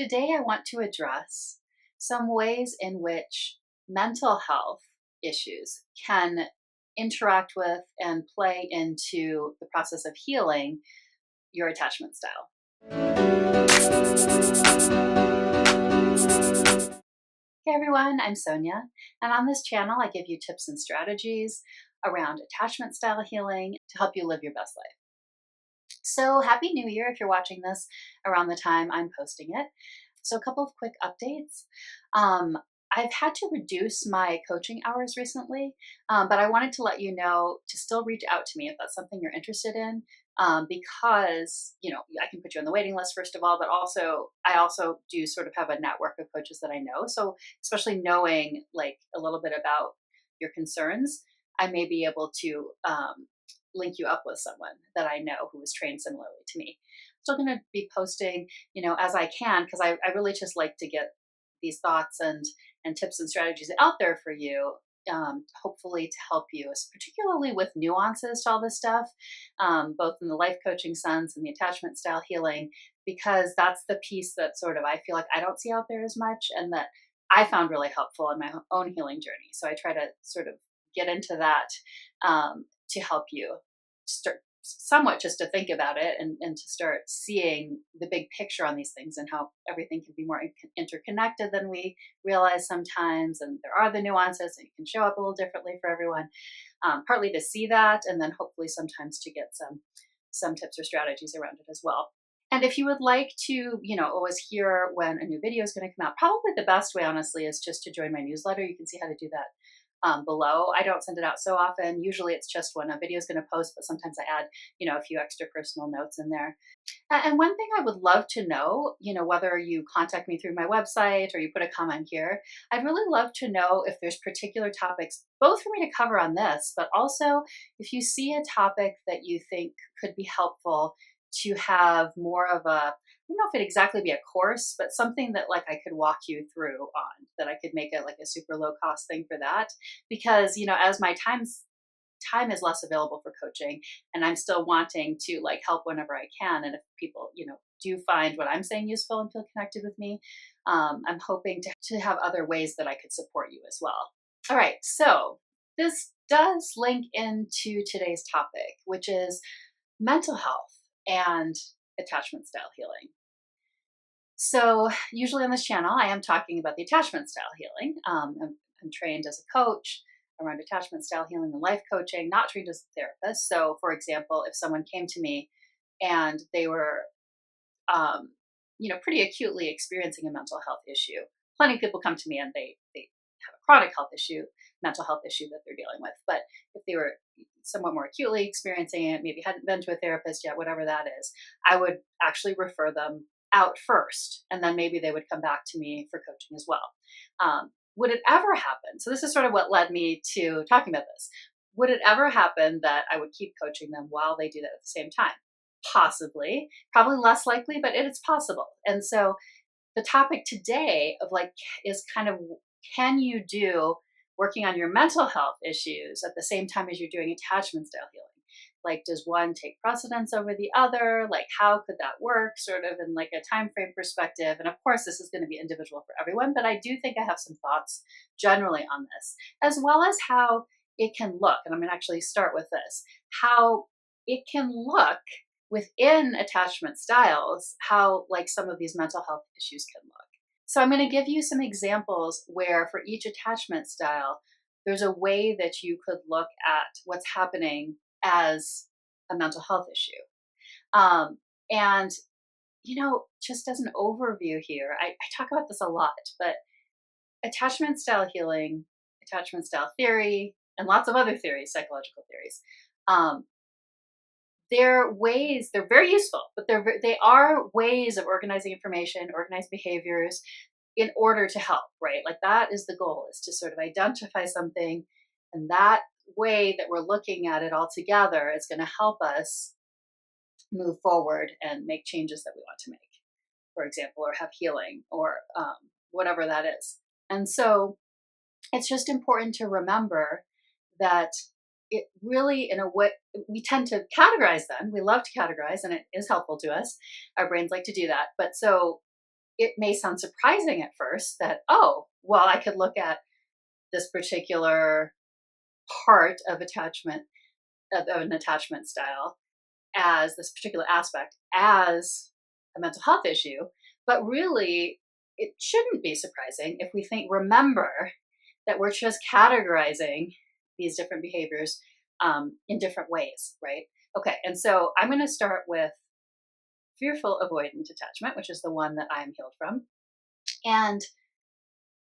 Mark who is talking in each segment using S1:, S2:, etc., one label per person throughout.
S1: Today, I want to address some ways in which mental health issues can interact with and play into the process of healing your attachment style. Hey everyone, I'm Sonia, and on this channel, I give you tips and strategies around attachment style healing to help you live your best life. So, Happy New Year if you're watching this around the time I'm posting it. So, a couple of quick updates. I've had to reduce my coaching hours recently, but I wanted to let you know to still reach out to me if that's something you're interested in, because I can put you on the waiting list first of all, but also I also do sort of have a network of coaches that I know. So, especially knowing like a little bit about your concerns, I may be able to link you up with someone that I know who is trained similarly to me. Still going to be posting, as I can, because I really just like to get these thoughts and tips and strategies out there for you, hopefully to help you, particularly with nuances to all this stuff, both in the life coaching sense and the attachment style healing, because that's the piece that sort of I feel like I don't see out there as much, and that I found really helpful in my own healing journey. So I try to sort of get into that to help you start somewhat just to think about it and to start seeing the big picture on these things and how everything can be more interconnected than we realize sometimes. And there are the nuances and it can show up a little differently for everyone, partly to see that, and then hopefully sometimes to get some tips or strategies around it as well. And if you would like to, always hear when a new video is going to come out, probably the best way, honestly, is just to join my newsletter. You can see how to do that below. I don't send it out so often. Usually it's just when a video is going to post, but sometimes I add, a few extra personal notes in there. And one thing I would love to know, whether you contact me through my website or you put a comment here, I'd really love to know if there's particular topics, both for me to cover on this, but also if you see a topic that you think could be helpful to have more of a, I don't know if it'd exactly be a course, but something that like I could walk you through on, that I could make it like a super low cost thing for that. Because, as my time is less available for coaching and I'm still wanting to like help whenever I can. And if people, do find what I'm saying useful and feel connected with me, I'm hoping to have other ways that I could support you as well. All right. So this does link into today's topic, which is mental health and attachment style healing. So usually on this channel, I am talking about the attachment style healing. I'm trained as a coach around attachment style healing and life coaching, not trained as a therapist. So for example, if someone came to me and they were, pretty acutely experiencing a mental health issue, plenty of people come to me and they have a chronic health issue, mental health issue that they're dealing with. But if they were somewhat more acutely experiencing it, maybe hadn't been to a therapist yet, whatever that is, I would actually refer them out first, and then maybe they would come back to me for coaching as well. Would it ever happen? So this is sort of what led me to talking about this. Would it ever happen that I would keep coaching them while they do that at the same time? Possibly, probably less likely, but it's possible. And so the topic today of like is kind of, can you do working on your mental health issues at the same time as you're doing attachment style healing? Like, does one take precedence over the other? Like, how could that work sort of in like a time frame perspective? And of course, this is going to be individual for everyone, but I do think I have some thoughts generally on this, as well as how it can look. And I'm going to actually start with this, how it can look within attachment styles, how like some of these mental health issues can look. So I'm going to give you some examples where for each attachment style, there's a way that you could look at what's happening as a mental health issue. And, just as an overview here, I talk about this a lot, but attachment style healing, attachment style theory, and lots of other theories, psychological theories, they're very useful, but they are ways of organizing information, organized behaviors in order to help, right? Like that is the goal, is to sort of identify something, and that way that we're looking at it all together is going to help us move forward and make changes that we want to make, for example, or have healing or whatever that is. And so it's just important to remember that it really, in a way, we tend to categorize them. We love to categorize, and it is helpful to us. Our brains like to do that. But so it may sound surprising at first that, oh, well, I could look at this particular part of attachment, of an attachment style, as this particular aspect as a mental health issue. But really, it shouldn't be surprising if we remember that we're just categorizing these different behaviors in different ways, right? Okay, and so I'm going to start with fearful avoidant attachment, which is the one that I am healed from.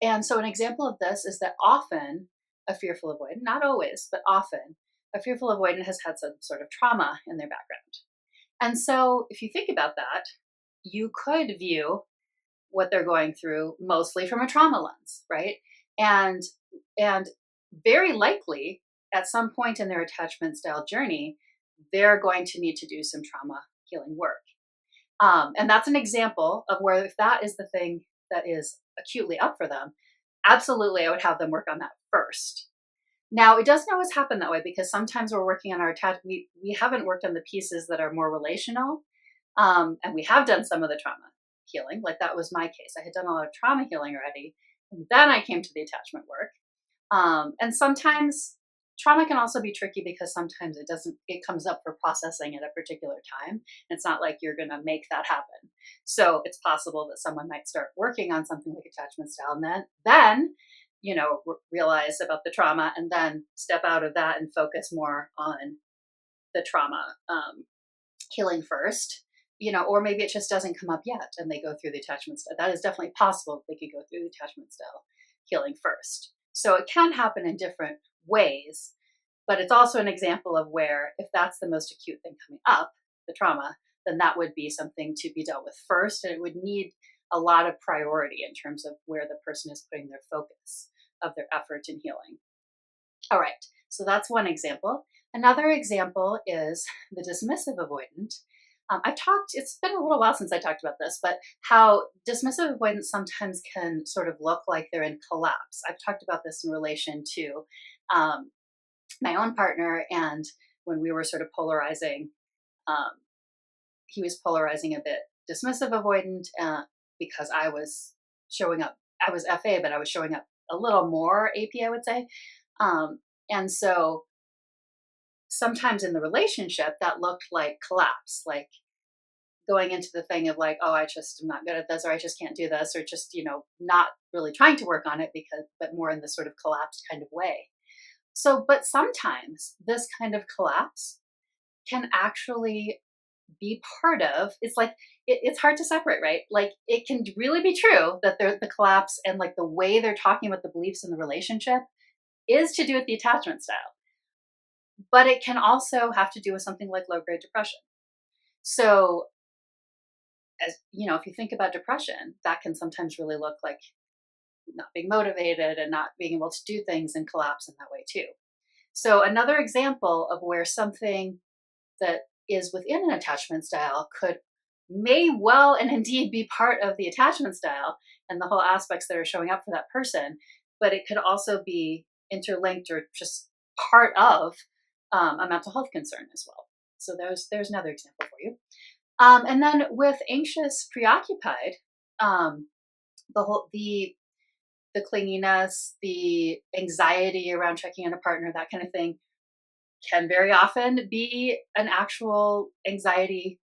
S1: And so an example of this is that often a fearful avoidant, not always, but often, a fearful avoidant has had some sort of trauma in their background. And so if you think about that, you could view what they're going through mostly from a trauma lens, right? And very likely at some point in their attachment style journey, they're going to need to do some trauma healing work. And that's an example of where, if that is the thing that is acutely up for them, absolutely I would have them work on that first. Now, it doesn't always happen that way, because sometimes we're working on our attachment. We haven't worked on the pieces that are more relational. And we have done some of the trauma healing. Like that was my case. I had done a lot of trauma healing already. And then I came to the attachment work. And sometimes trauma can also be tricky, because sometimes it comes up for processing at a particular time. It's not like you're going to make that happen. So it's possible that someone might start working on something like attachment style, and then realize about the trauma, and then step out of that and focus more on the trauma healing first, or maybe it just doesn't come up yet and they go through the attachment style. That is definitely possible. They could go through the attachment style healing first. So it can happen in different ways, but it's also an example of where, if that's the most acute thing coming up, the trauma, then that would be something to be dealt with first. And it would need a lot of priority in terms of where the person is putting their focus of their effort in healing. All right, so that's one example. Another example is the dismissive avoidant. It's been a little while since I talked about this, but how dismissive avoidance sometimes can sort of look like they're in collapse. I've talked about this in relation to my own partner, and when we were sort of polarizing, he was polarizing a bit dismissive avoidant because I was showing up. I was FA, but I was showing up a little more AP, I would say. And so sometimes in the relationship, that looked like collapse, like going into the thing of like, oh, I just am not good at this, or I just can't do this, or just, not really trying to work on it, but more in this sort of collapsed kind of way. So, but sometimes this kind of collapse can actually be part of, it's like, it's hard to separate, right? Like it can really be true that the collapse and like the way they're talking about the beliefs in the relationship is to do with the attachment style. But it can also have to do with something like low-grade depression. So, as if you think about depression, that can sometimes really look like not being motivated and not being able to do things, and collapse in that way too. So another example of where something that is within an attachment style may well and indeed be part of the attachment style and the whole aspects that are showing up for that person, but it could also be interlinked or just part of a mental health concern as well. So there's another example for you. And then with anxious preoccupied, the clinginess, the anxiety around checking on a partner, that kind of thing, can very often be an actual anxiety,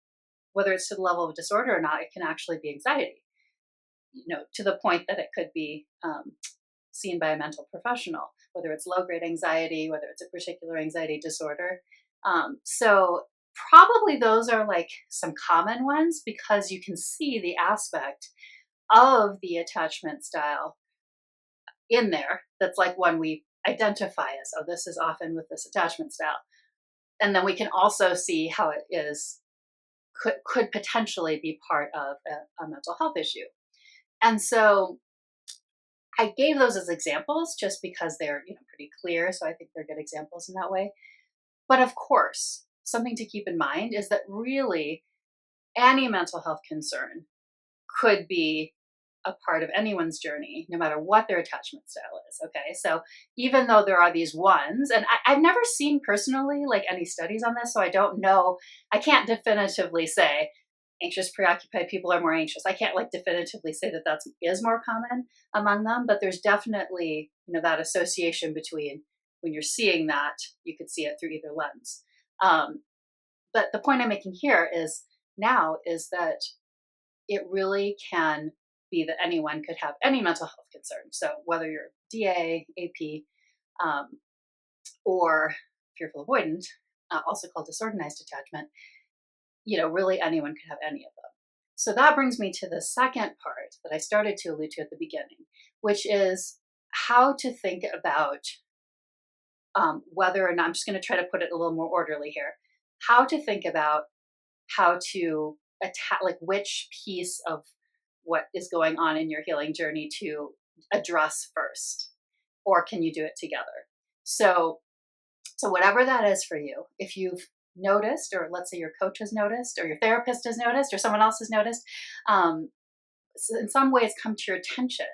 S1: whether it's to the level of disorder or not. It can actually be anxiety, to the point that it could be seen by a mental professional, whether it's low-grade anxiety, whether it's a particular anxiety disorder. So probably those are like some common ones, because you can see the aspect of the attachment style in there that's like one we identify as, oh, this is often with this attachment style. And then we can also see how it could potentially be part of a mental health issue. And so I gave those as examples just because they're pretty clear. So I think they're good examples in that way. But of course, something to keep in mind is that really any mental health concern could be a part of anyone's journey, no matter what their attachment style is. Okay, so even though there are these ones, and I've never seen personally like any studies on this, so I don't know, I can't definitively say anxious preoccupied people are more anxious. I can't like definitively say that that is more common among them, but there's definitely, that association between when you're seeing that, you could see it through either lens. But the point I'm making here is that it really can be that anyone could have any mental health concern. So whether you're DA, AP, or fearful avoidant, also called disorganized attachment, really anyone could have any of them. So that brings me to the second part that I started to allude to at the beginning, which is how to think about whether, and I'm just going to try to put it a little more orderly here, how to think about how to attack, like which piece of what is going on in your healing journey to address first, or can you do it together? So whatever that is for you, if you've noticed, or let's say your coach has noticed, or your therapist has noticed, or someone else has noticed, in some ways come to your attention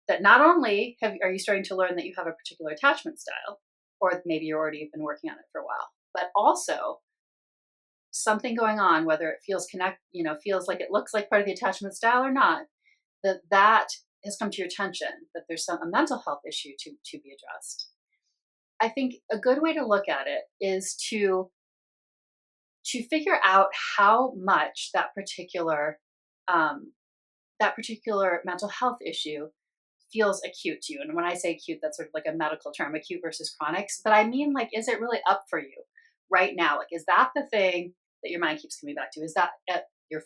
S1: that not only are you starting to learn that you have a particular attachment style, or maybe you're already been working on it for a while, but also something going on, whether it feels feels like it looks like part of the attachment style or not, that has come to your attention, that there's a mental health issue to be addressed. I think a good way to look at it is to figure out how much that particular mental health issue feels acute to you. And when I say acute, that's sort of like a medical term, acute versus chronic. But I mean, like, is it really up for you right now? Like, is that the thing that your mind keeps coming back to? Is that is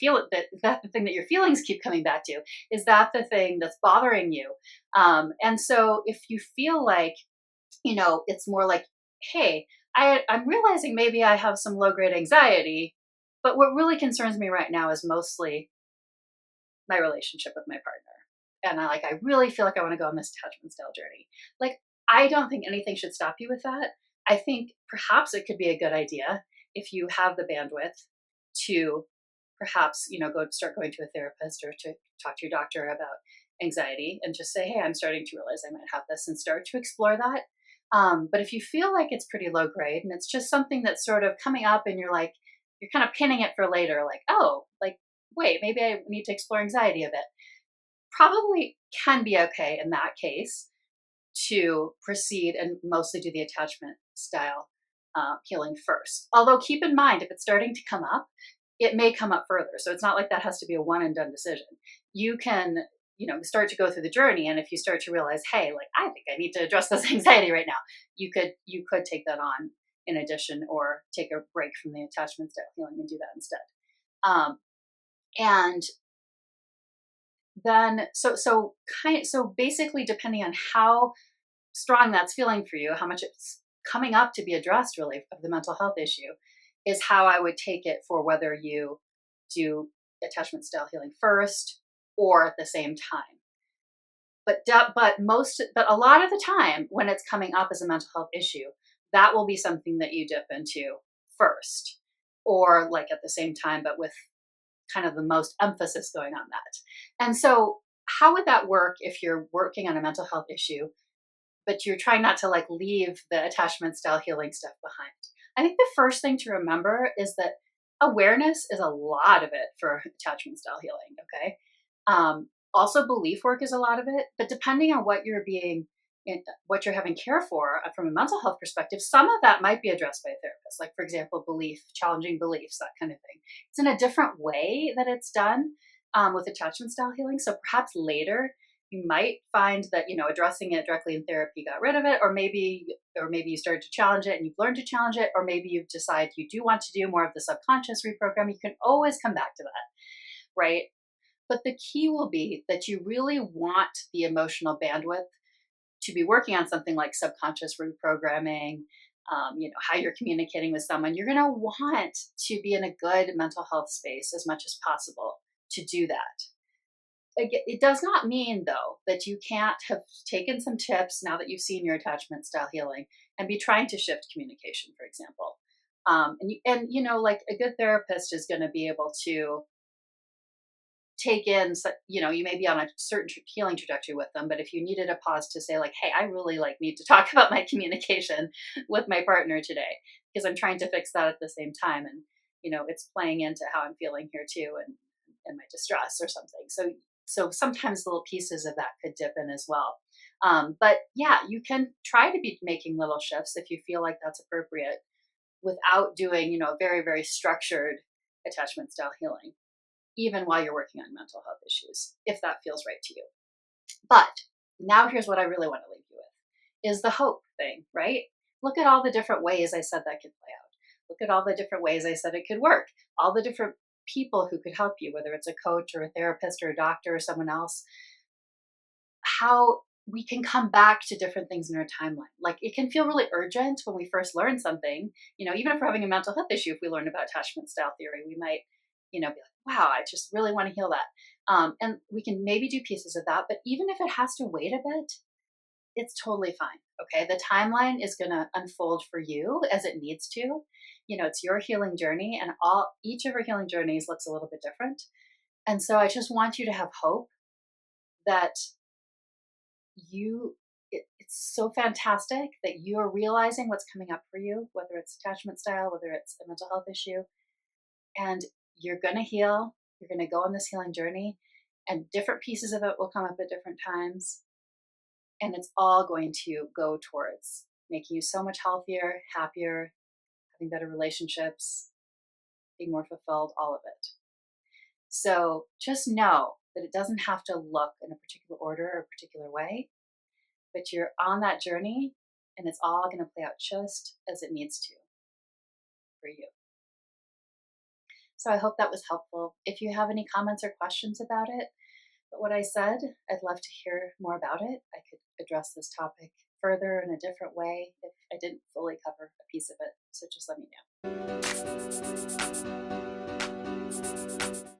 S1: that the thing that your feelings keep coming back to? Is that the thing that's bothering you? And so if you feel like, it's more like, hey, I'm realizing maybe I have some low-grade anxiety, but what really concerns me right now is mostly my relationship with my partner. And I really feel like I want to go on this attachment style journey. Like, I don't think anything should stop you with that. I think perhaps it could be a good idea if you have the bandwidth to perhaps, start going to a therapist or to talk to your doctor about anxiety and just say, hey, I'm starting to realize I might have this, and start to explore that. But if you feel like it's pretty low grade and it's just something that's sort of coming up and you're kind of pinning it for later, like, oh, like, wait, maybe I need to explore anxiety a bit, probably can be okay in that case to proceed and mostly do the attachment style healing first. Although keep in mind, if it's starting to come up, it may come up further. So it's not like that has to be a one and done decision. You can, start to go through the journey. And if you start to realize, hey, like, I think I need to address this anxiety right now, you could take that on in addition, or take a break from the attachment style healing and do that instead. And then, so basically, depending on how strong that's feeling for you, how much it's coming up to be addressed, really, of the mental health issue, is how I would take it for whether you do attachment style healing first or at the same time. But a lot of the time, when it's coming up as a mental health issue, that will be something that you dip into first, or like at the same time, but with kind of the most emphasis going on that. And so how would that work if you're working on a mental health issue, but you're trying not to like leave the attachment style healing stuff behind? I think the first thing to remember is that awareness is a lot of it for attachment style healing. Okay. Also, belief work is a lot of it, but depending on what you're having care for from a mental health perspective, some of that might be addressed by a therapist. Like, for example, challenging beliefs, that kind of thing. It's in a different way that it's done with attachment style healing. So perhaps later you might find that, addressing it directly in therapy got rid of it, or maybe you started to challenge it and you've learned to challenge it, or maybe you've decided you do want to do more of the subconscious reprogramming. You can always come back to that, right? But the key will be that you really want the emotional bandwidth to be working on something like subconscious reprogramming, how you're communicating with someone. You're going to want to be in a good mental health space as much as possible to do that. It does not mean, though, that you can't have taken some tips now that you've seen your attachment style healing and be trying to shift communication, for example. Like a good therapist is going to be able to take in, you may be on a certain healing trajectory with them, but if you needed a pause to say like, hey, I really need to talk about my communication with my partner today because I'm trying to fix that at the same time. And it's playing into how I'm feeling here too, and my distress or something. So sometimes little pieces of that could dip in as well. But yeah, you can try to be making little shifts if you feel like that's appropriate without doing, very, very structured attachment style healing, even while you're working on mental health issues, if that feels right to you. But now here's what I really want to leave you with is the hope thing, right? Look at all the different ways I said that could play out. Look at all the different ways I said it could work. All the different people who could help you, whether it's a coach or a therapist or a doctor or someone else, how we can come back to different things in our timeline. Like it can feel really urgent when we first learn something, even if we're having a mental health issue, if we learn about attachment style theory, we might, be like, wow, I just really want to heal that. And we can maybe do pieces of that, but even if it has to wait a bit, it's totally fine. Okay. The timeline is going to unfold for you as it needs to. It's your healing journey, and each of our healing journeys looks a little bit different. And so I just want you to have hope that it's so fantastic that you are realizing what's coming up for you, whether it's attachment style, whether it's a mental health issue, and you're going to heal. You're going to go on this healing journey, and different pieces of it will come up at different times. And it's all going to go towards making you so much healthier, happier, having better relationships, being more fulfilled, all of it. So just know that it doesn't have to look in a particular order or a particular way, but you're on that journey, and it's all going to play out just as it needs to for you. So I hope that was helpful. If you have any comments or questions about it, but what I said, I'd love to hear more about it. I could address this topic further in a different way if I didn't fully cover a piece of it. So just let me know.